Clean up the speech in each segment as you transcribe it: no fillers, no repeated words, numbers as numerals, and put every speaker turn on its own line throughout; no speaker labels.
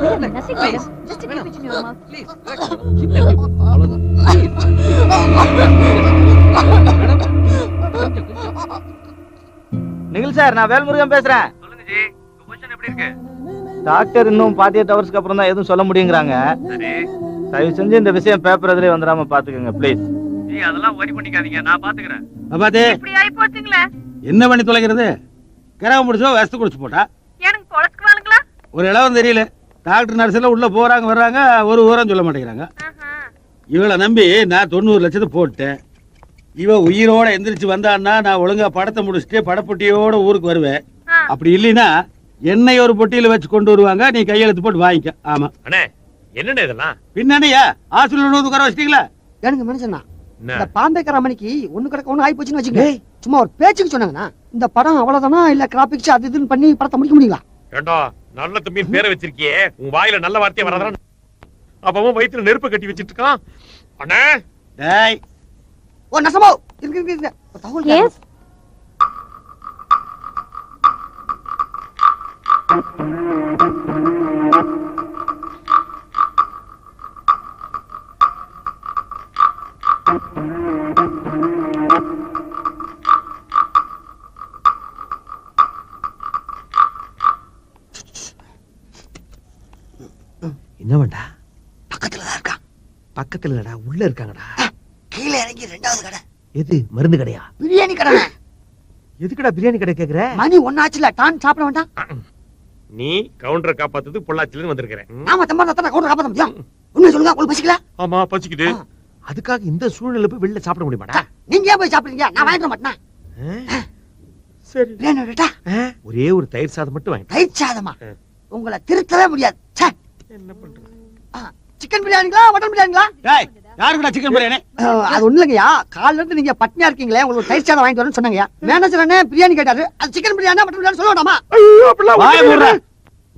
Nothing, madam. Just to keep it in your mouth.
Please, அவ்வளவுதான்.
Nikhil sir, நான் வேல்முருகன் பேசுறேன்.
சொல்லுங்க ஜி, பொசிஷன் எப்படி இருக்கு?
டாக்டர் இன்னும் 48 ஹவர்ஸ்க்கு அப்புறம் தான் எதுவும் சொல்ல முடியுங்கிறாங்க.
சரி
தயவு செஞ்சு இந்த விஷயம் பேப்பர் எதிரே வந்துடாம பாத்துக்கோங்க ப்ளீஸ்.
ஜி, அதெல்லாம் worry பண்ணிக்காதீங்க, நான் பாத்துக்கிறேன்.
பாத்து
இப்படி ஆயி போச்சுங்களே.
என்ன பண்ணி தொலைக்கிறது? கிராம முடிச்சோ வசத்து குடிச்சு போட்டா
எனக்கு பொழச்சுக்குவானுங்களா?
ஒரு இளவம் தெரியல. டாக்டர் நர்ஸ் எல்லாம் உள்ள போறாங்க வர்றாங்க, ஒரு ஊரம் சொல்ல மாட்டேங்கிறாங்க. இவளை நம்பி நான் 90 லட்சத்தை போட்டேன். இவ உயிரோட எந்திரிச்சு வந்தான்னா நான் ஒழுங்கா படத்தை முடிச்சுட்டு படப்பொட்டியோட ஊருக்கு வருவேன். அப்படி இல்லைன்னா என்னை ஒரு பொட்டியில வச்சு கொண்டு வருவாங்க, நீ கையெழுத்து போட்டு வாங்கிக்க. ஆமா
அண்ணே, என்னண்ணே இதெல்லாம்?
பின்னணியா ஹாஸ்பிட்டல் உட்கார வச்சிட்டீங்களா?
எனக்கு மனுஷனா இந்த பாம்பேக்கர் ரமணிக்கு ஒண்ணு கிடக்க ஒண்ணு ஆகி போச்சுன்னு வச்சுக்க. சும்மா ஒரு பேச்சுக்கு சொன்னாங்கண்ணா. இந்த படம் அவ்வளவுதானா இல்ல கிராபிக்ஸ் அது இதுன்னு பண்ணி படத்தை முடிக்க முடியுங்களா?
ஏண்டா, நல்ல தம்பின்னு பேரை வச்சிருக்கியே, உன் வாயில நல்ல வார்த்தையே வராதா? அப்பவும் வயித்துல நெருப்பு கட்டி வச்சிட்டு இருக்கான். அண்ணே
டேய்,
ஓ நசமோ இருக்கு ஒரு தகவல்
Yes.
என்னவன்டா?
பக்கத்துல தான் இருக்கான்.
பக்கத்துல இல்லடா, உள்ள இருக்காங்கடா.
கீழே இறங்கி 2வது கடை
எது? மருந்து கடையா?
பிரியாணி கடை.
எதுக்குடா பிரியாணி கடை கேக்குற?
மணி ஒன்னாச்சுல டான் சாப்பிட வேண்டாம்.
நீ கவுண்டரை காப்பாத்துறது பொள்ளாச்சில வந்திருக்கிறேன்.
நாம தம்பா கூட காப்பாத்த முடியும். உண்மை சொல்லுங்க, உங்களுக்கு பசிக்கல?
ஆமா, பசிக்குது.
அதுக்காக இந்த சூழ்நிலை போய் வெளில சாப்பிட முடியுமாடா?
நீங்க ஏன் போய் சாப்பிடுறீங்க? நான் வாங்கிட்டு மாட்டேன்.
சரி,
பிரியாணி விட்டா
ஒரே ஒரு தயிர் சாதம் மட்டும் வாங்கி.
தயிர் சாதமா? உங்களை திருத்தவே முடியாது.
என்ன பண்றது?
சிக்கன் பிரியாணிங்களா மட்டன் பிரியாணிங்களா?
டேய், யாருக்குடா சிக்கன் பிரியாணி?
அது ஒண்ணு இல்லைங்கய்யா, காலைல இருந்து நீங்க பட்னியா இருக்கீங்களே, உங்களுக்கு தயிர் சாதம் வாங்கிட்டு வரேன்னு சொன்னாங்கய்யா. மேனேஜர் அண்ணே பிரியாணி கேட்டாரு. அது சிக்கன் பிரியாணி மட்டன் பிரியாணி சொல்ல வேண்டாமா?
வாய மூடுடா.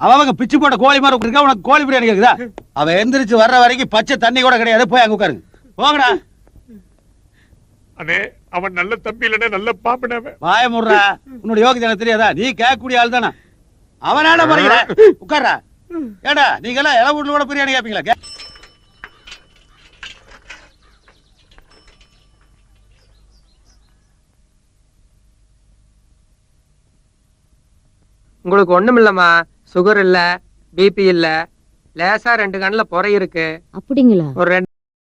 அவங்க பிச்சு போட்ட கோழி மாதிரி இருக்கா, உனக்கு கோழி பிரியாணி கேக்குதா? அவ எந்திரிச்சு வர்ற வரைக்கும் பச்சை தண்ணி கூட கிடையாது. போய் அங்க உட்காருங்க. போங்கடா.
அண்ணே, அவன் நல்ல தம்பி இல்லனே, நல்ல பாப்பனே.
வாய மூடுறா. உன்னோட யோகிதை எனக்கு தெரியாதா? நீ கேட்கக்கூடிய ஆள் தானே. அவனாட போறீங்க. உட்கார்றா. ஏடா, நீங்க எல்லாம் இள வீட்டுல கூட பிரியாணி கேட்பீங்களா?
உங்களுக்கு ஒண்ணும் இல்லம்மா, சுகர் இல்ல, பிபி இல்ல, லேசா 2 கண்ணுல புரை இருக்கு.
அப்படிங்களா?
ஒரு